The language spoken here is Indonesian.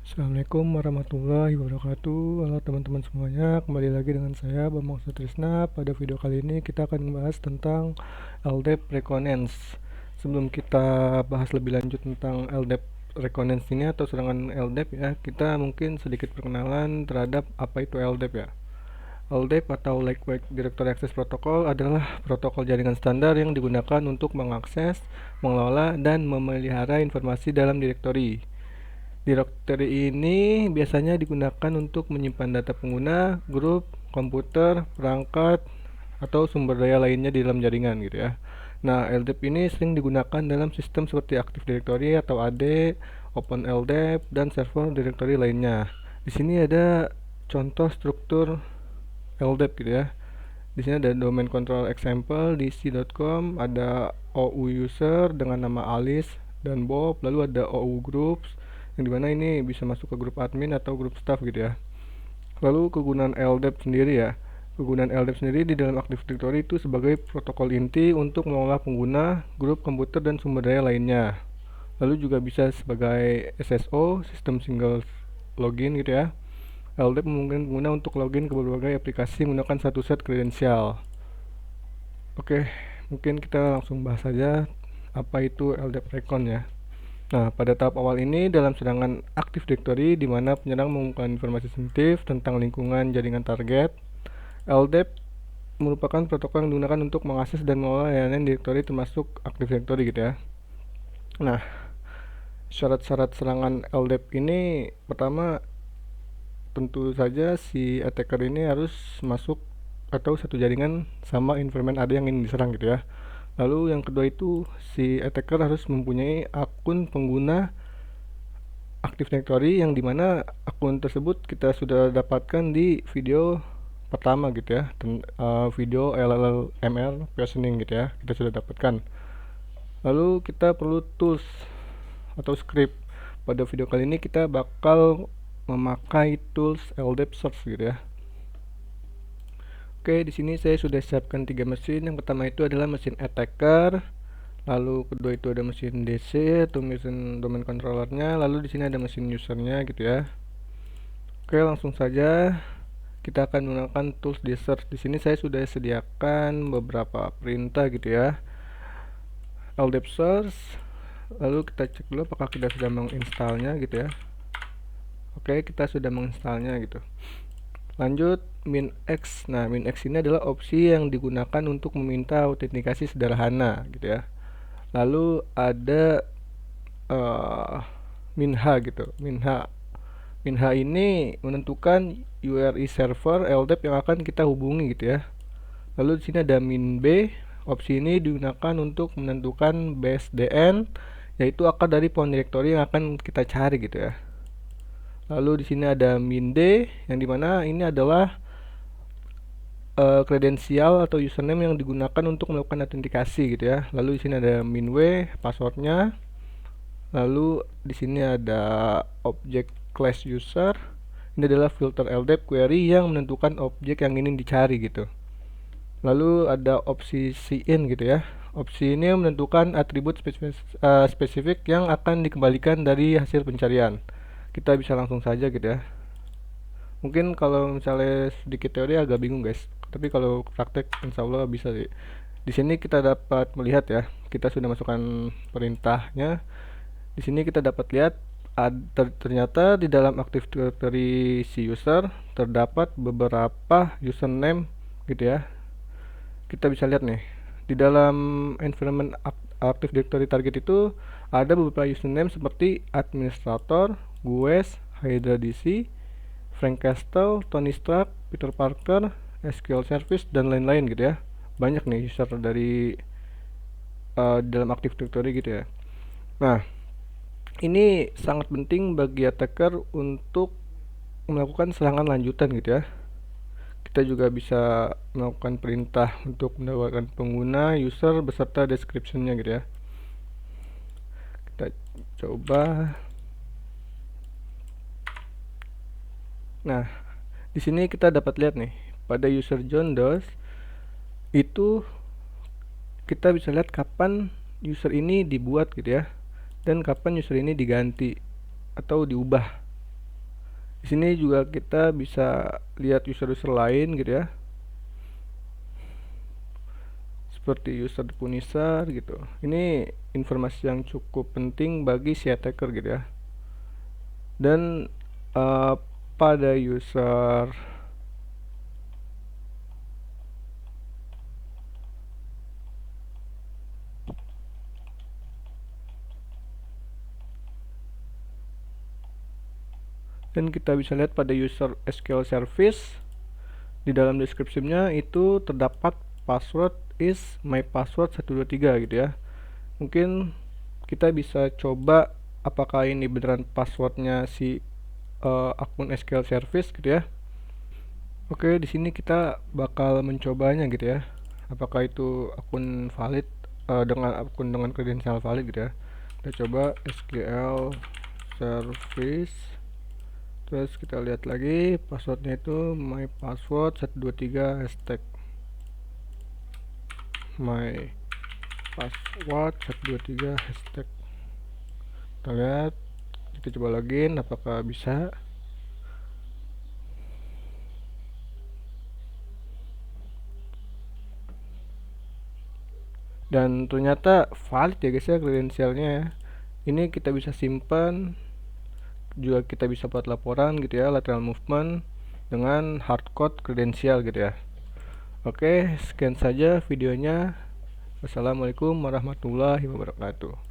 Assalamualaikum warahmatullahi wabarakatuh. Halo teman-teman semuanya, kembali lagi dengan saya Bambang Sutrisna. Pada video kali ini kita akan membahas tentang LDAP Reconnaissance. Sebelum kita bahas lebih lanjut tentang LDAP Reconnaissance ini atau serangan LDAP ya, kita mungkin sedikit perkenalan terhadap apa itu LDAP ya. LDAP atau Lightweight Directory Access Protocol adalah protokol jaringan standar yang digunakan untuk mengakses, mengelola, dan memelihara informasi dalam direktori. Directory ini biasanya digunakan untuk menyimpan data pengguna, grup, komputer, perangkat, atau sumber daya lainnya di dalam jaringan gitu ya. Nah, LDAP ini sering digunakan dalam sistem seperti Active Directory atau AD, Open LDAP, dan server directory lainnya. Di sini ada contoh struktur LDAP gitu ya. Di sini ada domain control example di c.com, ada OU user dengan nama Alice dan Bob, lalu ada OU groups yang dimana ini bisa masuk ke grup admin atau grup staff gitu ya. Lalu kegunaan LDAP sendiri ya. Kegunaan LDAP sendiri di dalam Active Directory itu sebagai protokol inti untuk mengelola pengguna, grup komputer dan sumber daya lainnya. Lalu juga bisa sebagai SSO, System Single Login gitu ya. LDAP memungkinkan pengguna untuk login ke berbagai aplikasi menggunakan satu set kredensial. Oke, mungkin kita langsung bahas saja apa itu LDAP Recon ya. Nah, pada tahap awal ini dalam serangan Active Directory di mana penyerang mengumumkan informasi sensitif tentang lingkungan jaringan target, LDAP merupakan protokol yang digunakan untuk mengakses dan mengelola layanan directory termasuk Active Directory gitu ya. Nah, syarat-syarat serangan LDAP ini pertama tentu saja si attacker ini harus masuk atau satu jaringan sama environment ada yang ingin diserang gitu ya. Lalu yang kedua itu si attacker harus mempunyai akun pengguna Active Directory yang dimana akun tersebut kita sudah dapatkan di video pertama gitu ya, video LLMR versioning gitu ya, kita sudah dapatkan. Lalu kita perlu tools atau script. Pada video kali ini kita bakal memakai tools LDAP search gitu ya. Oke, di sini saya sudah siapkan 3 mesin. Yang pertama itu adalah mesin attacker, lalu kedua itu ada mesin DC atau mesin domain controllernya, lalu di sini ada mesin usernya gitu ya. Oke, langsung saja kita akan menggunakan tools di search. Di sini saya sudah sediakan beberapa perintah gitu ya. LDAP search, lalu kita cek dulu apakah kita sudah menginstalnya gitu ya. Oke, kita sudah menginstalnya gitu. Lanjut minx. Nah, minx ini adalah opsi yang digunakan untuk meminta autentikasi sederhana gitu ya. Lalu ada minha gitu. Minha ini menentukan URI server LDAP yang akan kita hubungi gitu ya. Lalu di sini ada minb. Opsi ini digunakan untuk menentukan BSDN, yaitu akar dari pohon directory yang akan kita cari gitu ya. Lalu di sini ada mind, yang dimana ini adalah kredensial atau username yang digunakan untuk melakukan autentikasi gitu ya. Lalu di sini ada minw, passwordnya. Lalu di sini ada objek class user. Ini adalah filter LDAP query yang menentukan objek yang ingin dicari gitu. Lalu ada opsi cin gitu ya. Opsi ini menentukan atribut spesifik yang akan dikembalikan dari hasil pencarian. Kita bisa langsung saja gitu ya. Mungkin kalau misalnya sedikit teori agak bingung guys, tapi kalau praktek insya Allah bisa sih. Di sini kita dapat melihat ya, kita sudah masukkan perintahnya. Di sini kita dapat lihat ternyata di dalam Active Directory si user terdapat beberapa username gitu ya. Kita bisa lihat nih, di dalam environment Active Directory target itu ada beberapa username seperti administrator, Gues, Hydra DC, Frank Castle, Tony Stark, Peter Parker, SQL Service, dan lain-lain gitu ya. Banyak nih user dari dalam Active Directory gitu ya. Nah, ini sangat penting bagi attacker untuk melakukan serangan lanjutan gitu ya. Kita juga bisa melakukan perintah untuk mendapatkan pengguna, user, beserta description-nya gitu ya. Kita coba. Nah, di sini kita dapat lihat nih, pada user John Doe itu kita bisa lihat kapan user ini dibuat gitu ya, dan kapan user ini diganti atau diubah. Di sini juga kita bisa lihat user-user lain gitu ya, seperti user Punisher gitu. Ini informasi yang cukup penting bagi si attacker gitu ya. Dan pada user dan kita bisa lihat pada user SQL service di dalam deskripsinya itu terdapat password is my password 123 gitu ya. Mungkin kita bisa coba apakah ini beneran passwordnya si akun SQL service gitu ya. Oke, di sini kita bakal mencobanya gitu ya. Apakah itu akun valid dengan akun dengan kredensial valid gitu ya. Kita coba SQL service. Terus kita lihat lagi passwordnya itu my password 123 hashtag my password 123 hashtag. Kita lihat, kita coba login apakah bisa. Dan ternyata valid ya guys ya kredensialnya ya. Ini kita bisa simpan, juga kita bisa buat laporan gitu ya, lateral movement dengan hardcode kredensial gitu ya. Oke, sekian saja videonya. Wassalamualaikum warahmatullahi wabarakatuh.